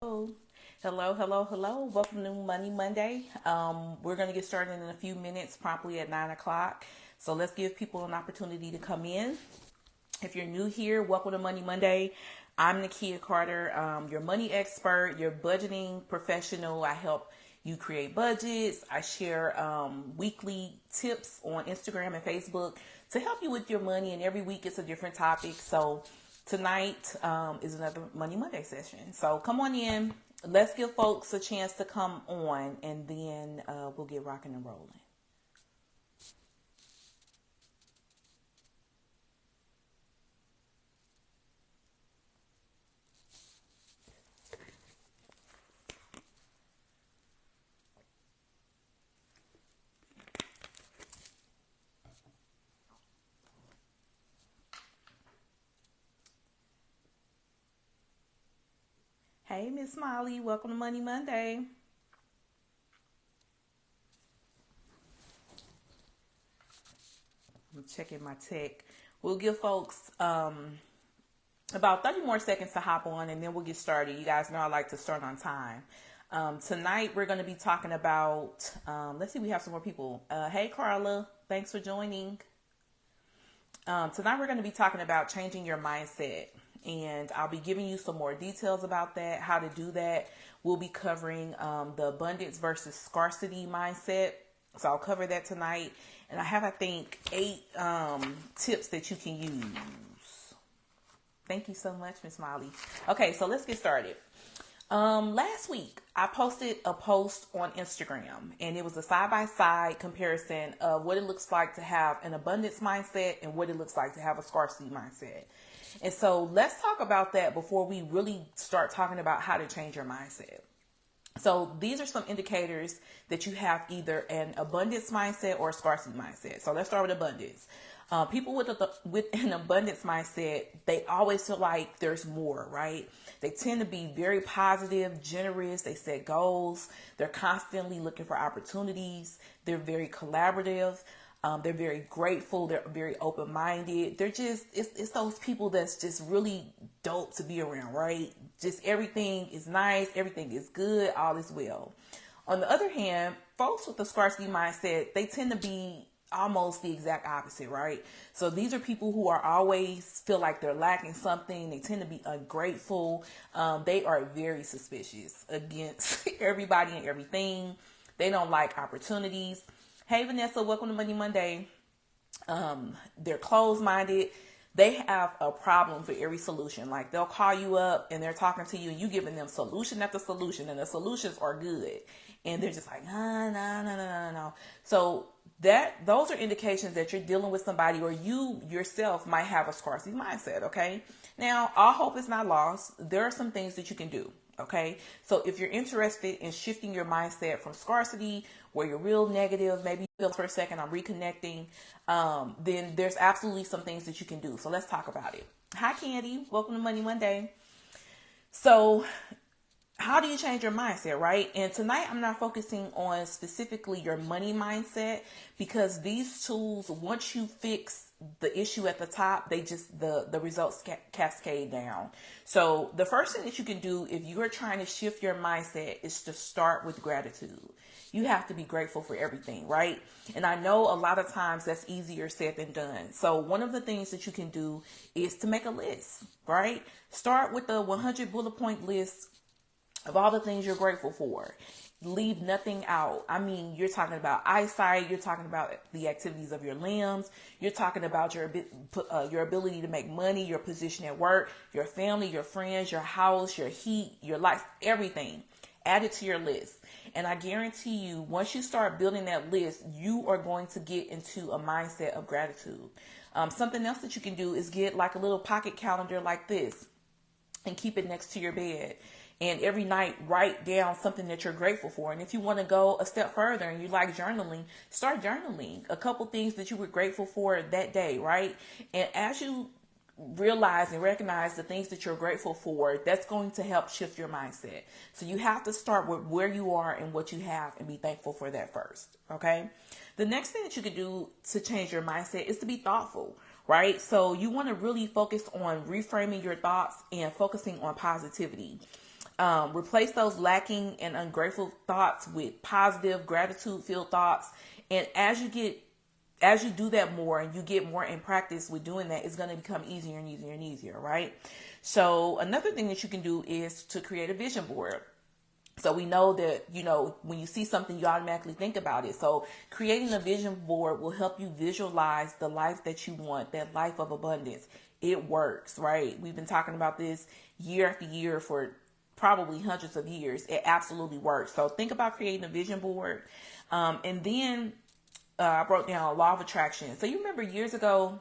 Hello, hello. Welcome to Money Monday. We're going to get started in a few minutes, promptly at 9 o'clock. So let's give people an opportunity to come in. If you're new here, welcome to Money Monday. I'm Nakia Carter, your money expert, your budgeting professional. I help you create budgets. I share weekly tips on Instagram and Facebook to help you with your money, and every week it's a different topic. So tonight is another Money Monday session. So come on in. Let's give folks a chance to come on, and then we'll get rocking and rolling. Hey, Miss Molly, welcome to Money Monday. I'm checking my tech. We'll give folks about 30 more seconds to hop on, and then we'll get started. You guys know I like to start on time. Tonight we're going to be talking about, let's see, we have some more people. Hey, Carla, thanks for joining. Tonight we're going to be talking about changing your mindset, and I'll be giving you some more details about that, how to do that. We'll be covering the abundance versus scarcity mindset. So I'll cover that tonight. And I have, I think, 8 tips that you can use. Thank you so much, Miss Molly. Okay, so let's get started. Last week, I posted a post on Instagram, and it was a side-by-side comparison of what it looks like to have an abundance mindset and what it looks like to have a scarcity mindset. And so let's talk about that before we really start talking about how to change your mindset. So these are some indicators that you have either an abundance mindset or a scarcity mindset. So let's start with abundance. People with an abundance mindset, they always feel like there's more, right? They tend to be very positive, generous. They set goals. They're constantly looking for opportunities. They're very collaborative. They're very grateful. They're very open-minded. They're just, it's those people that's just really dope to be around, right? Just everything is nice. Everything is good. All is well. On the other hand, folks with the scarcity mindset, they tend to be almost the exact opposite, right? So these are people who are always feel like they're lacking something. They tend to be ungrateful. They are very suspicious against everybody and everything. They don't like opportunities. Hey, Vanessa, welcome to Money Monday. They're closed-minded. They have a problem for every solution. Like, they'll call you up and they're talking to you and you giving them solution after solution, and the solutions are good. And they're just like, no. So those are indications that you're dealing with somebody, or you yourself might have a scarcity mindset, okay? Now, all hope is not lost. There are some things that you can do. Okay, so if you're interested in shifting your mindset from scarcity, where you're real negative, maybe you feel for a second, I'm reconnecting, then there's absolutely some things that you can do. So let's talk about it. Hi, Candy. Welcome to Money Monday. So how do you change your mindset, right? And tonight I'm not focusing on specifically your money mindset, because these tools, once you fix the issue at the top, they just, the results cascade down. So the first thing that you can do if you are trying to shift your mindset is to start with gratitude. You have to be grateful for everything, right? And I know a lot of times that's easier said than done. So one of the things that you can do is to make a list, right? Start with the 100 bullet point list of all the things you're grateful for. Leave nothing out. I mean, you're talking about eyesight. You're talking about the activities of your limbs. You're talking about your ability to make money, your position at work, your family, your friends, your house, your heat, your life, everything. Add it to your list. And I guarantee you, once you start building that list, you are going to get into a mindset of gratitude. Something else that you can do is get like a little pocket calendar like this and keep it next to your bed. And every night, write down something that you're grateful for. And if you want to go a step further and you like journaling, start journaling a couple things that you were grateful for that day, right? And as you realize and recognize the things that you're grateful for, that's going to help shift your mindset. So you have to start with where you are and what you have and be thankful for that first, okay? The next thing that you can do to change your mindset is to be thoughtful, right? So you want to really focus on reframing your thoughts and focusing on positivity. Replace those lacking and ungrateful thoughts with positive, gratitude-filled thoughts. And as you do that more and you get more in practice with doing that, it's going to become easier and easier and easier, right? So another thing that you can do is to create a vision board. So we know that, when you see something, you automatically think about it. So creating a vision board will help you visualize the life that you want, that life of abundance. It works, right? We've been talking about this year after year for probably hundreds of years. It absolutely works. So think about creating a vision board. And then I broke down law of attraction. So you remember years ago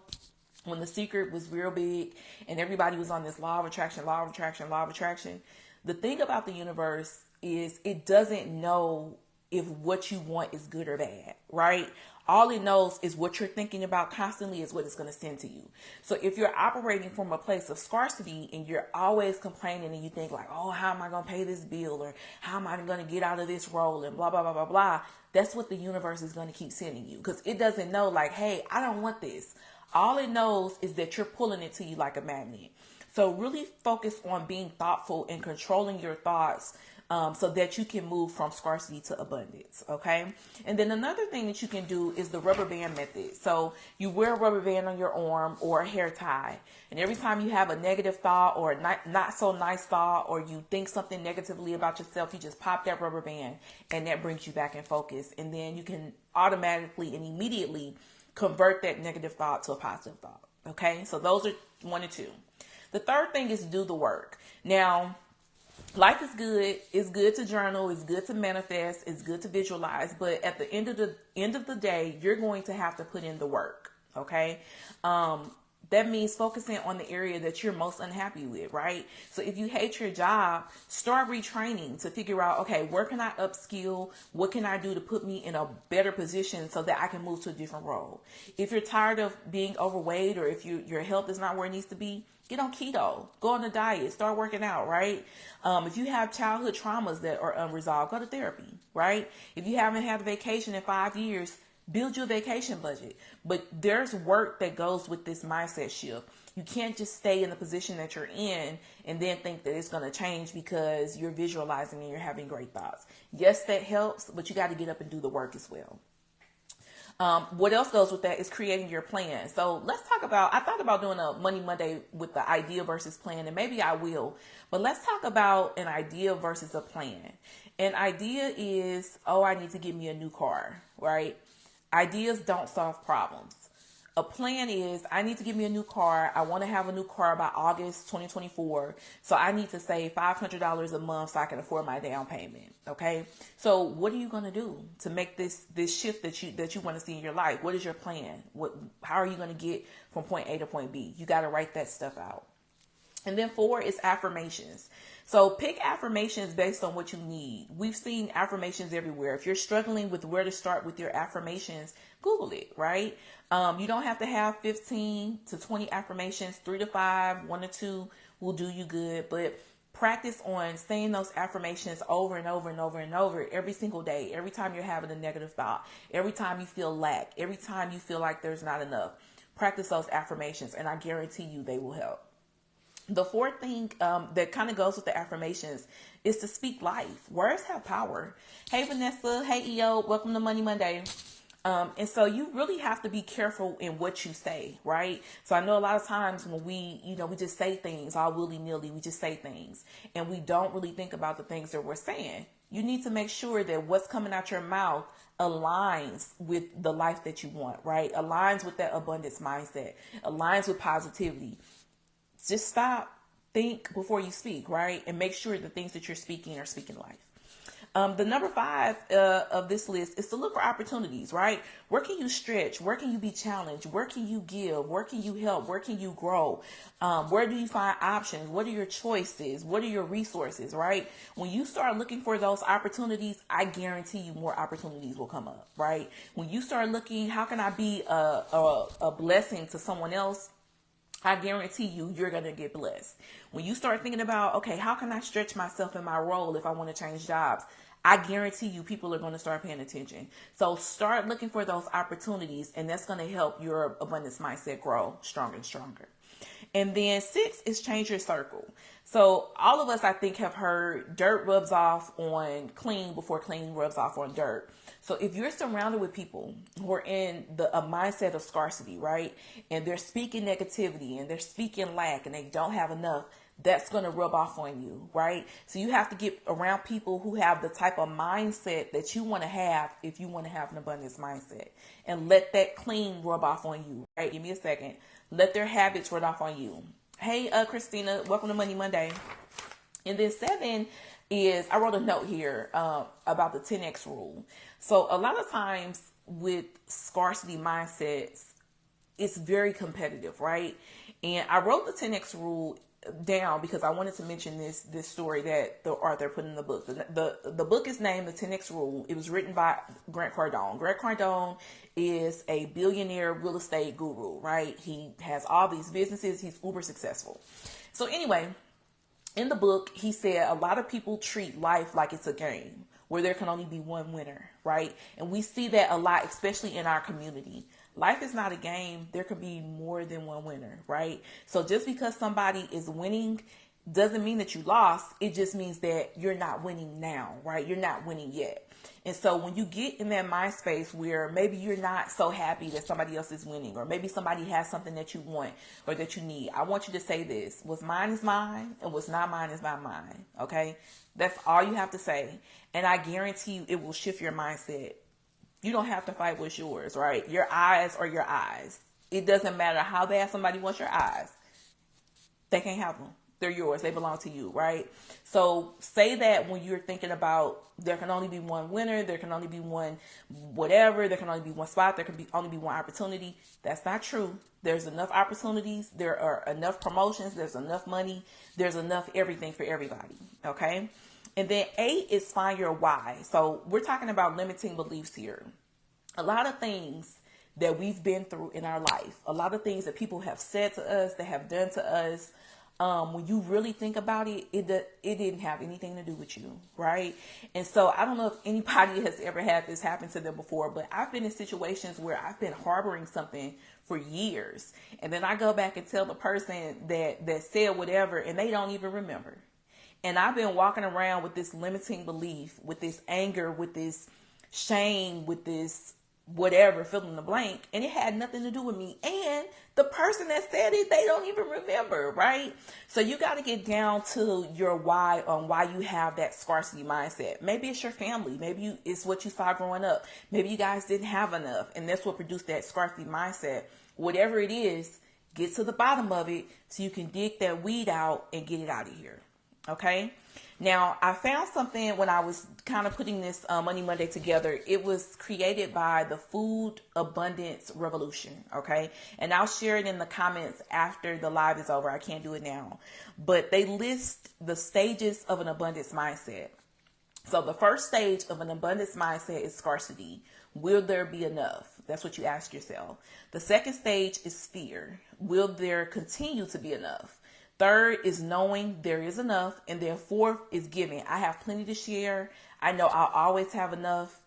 when The Secret was real big and everybody was on this law of attraction, law of attraction, law of attraction. The thing about the universe is it doesn't know if what you want is good or bad, right? All it knows is what you're thinking about constantly is what it's going to send to you. So if you're operating from a place of scarcity and you're always complaining and you think like, oh, how am I going to pay this bill? Or how am I going to get out of this role? And blah, blah, blah, blah, blah. That's what the universe is going to keep sending you, because it doesn't know like, hey, I don't want this. All it knows is that you're pulling it to you like a magnet. So really focus on being thoughtful and controlling your thoughts, so that you can move from scarcity to abundance. Okay. And then another thing that you can do is the rubber band method. So you wear a rubber band on your arm or a hair tie. And every time you have a negative thought or a not so nice thought, or you think something negatively about yourself, you just pop that rubber band and that brings you back in focus. And then you can automatically and immediately convert that negative thought to a positive thought. Okay. So those are 1 and 2. The third thing is do the work. Now, life is good. It's good to journal. It's good to manifest. It's good to visualize. But at the end of the day, you're going to have to put in the work. Okay. That means focusing on the area that you're most unhappy with, right? So if you hate your job, start retraining to figure out, okay, where can I upskill? What can I do to put me in a better position so that I can move to a different role? If you're tired of being overweight, or if your health is not where it needs to be, get on keto, go on a diet, start working out, right? If you have childhood traumas that are unresolved, go to therapy, right? If you haven't had a vacation in 5 years, build your vacation budget. But there's work that goes with this mindset shift. You can't just stay in the position that you're in and then think that it's going to change because you're visualizing and you're having great thoughts. Yes, that helps, but you got to get up and do the work as well. What else goes with that is creating your plan. So let's talk about, I thought about doing a Money Monday with the idea versus plan, and maybe I will, but let's talk about an idea versus a plan. An idea is, oh, I need to get me a new car, right? Ideas don't solve problems. A plan is, I need to get me a new car. I want to have a new car by August 2024. So I need to save $500 a month so I can afford my down payment. Okay. So what are you going to do to make this shift that you want to see in your life? What is your plan? How are you going to get from point A to point B? You got to write that stuff out. And then 4 is affirmations. So pick affirmations based on what you need. We've seen affirmations everywhere. If you're struggling with where to start with your affirmations, Google it, right? You don't have to have 15 to 20 affirmations. 3 to 5, 1 to 2 will do you good. But practice on saying those affirmations over and over and over and over every single day. Every time you're having a negative thought, every time you feel lack, every time you feel like there's not enough, practice those affirmations, and I guarantee you they will help. The 4th thing that kind of goes with the affirmations is to speak life. Words have power. Hey, Vanessa. Hey, EO. Welcome to Money Monday. And so you really have to be careful in what you say, right? So I know a lot of times when we just say things all willy-nilly, we just say things and we don't really think about the things that we're saying. You need to make sure that what's coming out your mouth aligns with the life that you want, right? Aligns with that abundance mindset, aligns with positivity. Just stop, think before you speak, right? And make sure the things that you're speaking are speaking life. The number 5 of this list is to look for opportunities, right? Where can you stretch? Where can you be challenged? Where can you give? Where can you help? Where can you grow? Where do you find options? What are your choices? What are your resources, right? When you start looking for those opportunities, I guarantee you more opportunities will come up, right? When you start looking, how can I be a blessing to someone else? I guarantee you're going to get blessed. When you start thinking about, okay, how can I stretch myself in my role if I want to change jobs? I guarantee you people are going to start paying attention. So start looking for those opportunities, and that's going to help your abundance mindset grow stronger and stronger. And then 6 is change your circle. So all of us, I think, have heard dirt rubs off on clean before clean rubs off on dirt. So if you're surrounded with people who are in a mindset of scarcity, right, and they're speaking negativity and they're speaking lack and they don't have enough, that's going to rub off on you, right? So you have to get around people who have the type of mindset that you want to have if you want to have an abundance mindset, and let that clean rub off on you, right? Give me a second. Let their habits rub off on you. Hey, Christina, welcome to Money Monday. And then 7 is, I wrote a note here about the 10X rule. So a lot of times with scarcity mindsets, it's very competitive, right? And I wrote the 10X rule down because I wanted to mention this story that the author put in the book. The book is named The 10X Rule. It was written by Grant Cardone. Grant Cardone is a billionaire real estate guru, right? He has all these businesses. He's uber successful. So anyway, in the book, he said a lot of people treat life like it's a game where there can only be one winner, right? And we see that a lot, especially in our community. Life is not a game. There could be more than one winner, right? So just because somebody is winning doesn't mean that you lost. It just means that you're not winning now, right? You're not winning yet. And so when you get in that mind space where maybe you're not so happy that somebody else is winning, or maybe somebody has something that you want or that you need, I want you to say this: what's mine is mine, and what's not mine is not mine. Okay? That's all you have to say. And I guarantee you it will shift your mindset. You don't have to fight what's yours, right? Your eyes are your eyes. It doesn't matter how bad somebody wants your eyes. They can't have them. They're yours. They belong to you, right? So say that when you're thinking about there can only be one winner, there can only be one whatever, there can only be one spot, there can only be one opportunity. That's not true. There's enough opportunities. There are enough promotions. There's enough money. There's enough everything for everybody, okay? And then 8 is find your why. So we're talking about limiting beliefs here. A lot of things that we've been through in our life, a lot of things that people have said to us, that have done to us, when you really think about it, it didn't have anything to do with you, right? And so I don't know if anybody has ever had this happen to them before, but I've been in situations where I've been harboring something for years, and then I go back and tell the person that said whatever, and they don't even remember. And I've been walking around with this limiting belief, with this anger, with this shame, with this whatever, fill in the blank, and it had nothing to do with me. And the person that said it, they don't even remember, right? So you got to get down to your why on why you have that scarcity mindset. Maybe it's your family. Maybe it's what you saw growing up. Maybe you guys didn't have enough, and that's what produced that scarcity mindset. Whatever it is, get to the bottom of it so you can dig that weed out and get it out of here. Okay. Now, I found something when I was kind of putting this Money Monday together. It was created by the Food Abundance Revolution. Okay. And I'll share it in the comments after the live is over. I can't do it now, but they list the stages of an abundance mindset. So the first stage of an abundance mindset is scarcity. Will there be enough? That's what you ask yourself. The second stage is fear. Will there continue to be enough? Third is knowing there is enough. And then 4th is giving. I have plenty to share. I know I'll always have enough.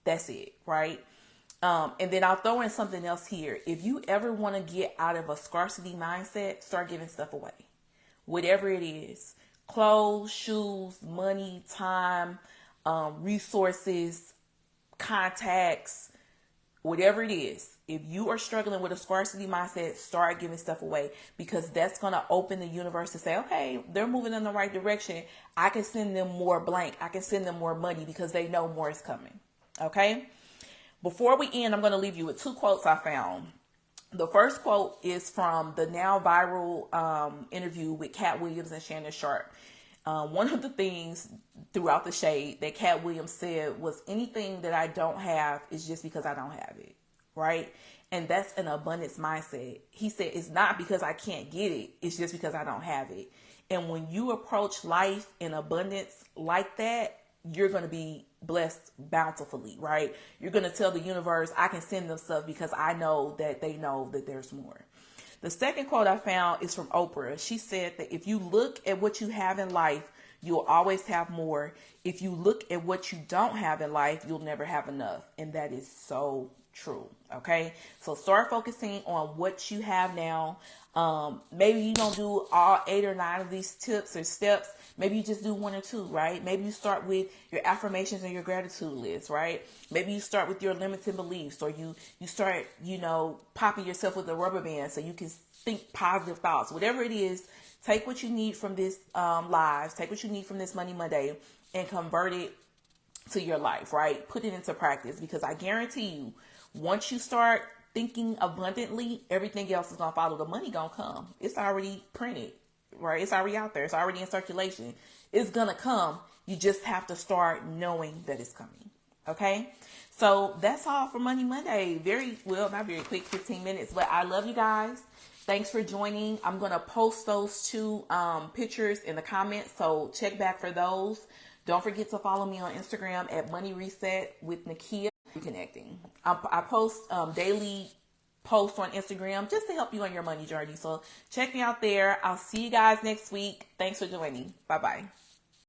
That's it, right? And then I'll throw in something else here. If you ever want to get out of a scarcity mindset, start giving stuff away. Whatever it is. Clothes, shoes, money, time, resources, contacts, whatever it is. If you are struggling with a scarcity mindset, start giving stuff away, because that's going to open the universe to say, okay, they're moving in the right direction. I can send them more blank. I can send them more money because they know more is coming. Okay. Before we end, I'm going to leave you with 2 quotes I found. The first quote is from the now viral interview with Cat Williams and Shannon Sharp. One of the things throughout the shade that Cat Williams said was, anything that I don't have is just because I don't have it. Right? And that's an abundance mindset. He said, it's not because I can't get it. It's just because I don't have it. And when you approach life in abundance like that, you're going to be blessed bountifully, right? You're going to tell the universe, I can send them stuff because I know that they know that there's more. The second quote I found is from Oprah. She said that if you look at what you have in life, You'll always have more. If you look at what you don't have in life, you'll never have enough. And that is so true. Okay. So start focusing on what you have now. Maybe you don't do all 8 or 9 of these tips or steps. Maybe you just do 1 or 2, right? Maybe you start with your affirmations and your gratitude list, right? Maybe you start with your limiting beliefs, or you start, popping yourself with a rubber band so you can think positive thoughts. Whatever it is, take what you need from this lives, take what you need from this Money Monday and convert it to your life, right? Put it into practice, because I guarantee you, once you start thinking abundantly, everything else is going to follow. The money going to come. It's already printed, right? It's already out there. It's already in circulation. It's going to come. You just have to start knowing that it's coming. Okay. So that's all for Money Monday. Not very quick, 15 minutes, but I love you guys. Thanks for joining. I'm going to post those 2 pictures in the comments. So check back for those. Don't forget to follow me on Instagram at Money Reset with Nakia. Reconnecting. I post daily posts on Instagram just to help you on your money journey. So check me out there. I'll see you guys next week. Thanks for joining. Bye-bye.